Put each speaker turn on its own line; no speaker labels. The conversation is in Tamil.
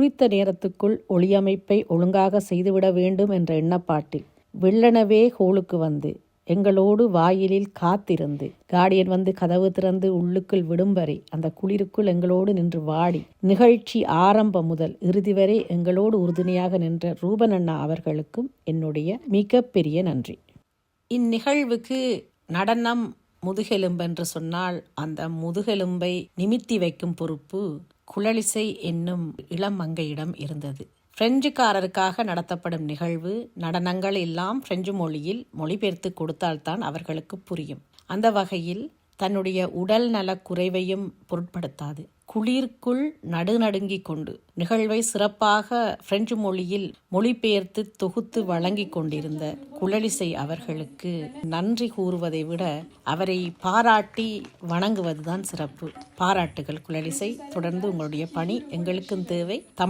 குறித்த நேரத்துக்குள் ஒளியமைப்பை ஒழுங்காக செய்துவிட வேண்டும் என்ற எண்ணப்பாட்டில் வெள்ளனவே ஹோலுக்கு வந்து எங்களோடு வாயிலில் காத்திருந்து கார்டியன் வந்து கதவு திறந்து உள்ளுக்குள் விடும் வரை அந்த குளிருக்குள் எங்களோடு நின்று வாடி நிகழ்ச்சி ஆரம்பம் முதல் இறுதி வரை எங்களோடு உறுதுணையாக நின்ற ரூபன் அண்ணா அவர்களுக்கும் என்னுடைய மிகப்பெரிய நன்றி. இந்நிகழ்வுக்கு நடனம் முதுகெலும்பென்று சொன்னால் அந்த முதுகெலும்பை நிமித்தி வைக்கும் பொறுப்பு குழலிசை என்னும் இளம் மங்கையிடம் இருந்தது. பிரெஞ்சுக்காரருக்காக நடத்தப்படும் நிகழ்வு நடனங்கள் எல்லாம் பிரெஞ்சு மொழியில் மொழிபெயர்த்து கொடுத்தால்தான் அவர்களுக்கு புரியும். அந்த வகையில் தன்னுடைய உடல் நலக் குறைவையும் பொருட்படுத்தாது குளிர்க்குள் நடுநடுங்கிக் கொண்டு நிகழ்வை சிறப்பாக பிரெஞ்சு மொழியில் மொழிபெயர்த்து தொகுத்து வழங்கி கொண்டிருந்த குழலிசை அவர்களுக்கு நன்றி கூறுவதை விட அவரை பாராட்டி வணங்குவதுதான் சிறப்பு. பாராட்டுகள் குழலிசை. தொடர்ந்து உங்களுடைய பணி எங்களுக்கும் தேவை. தமிழ்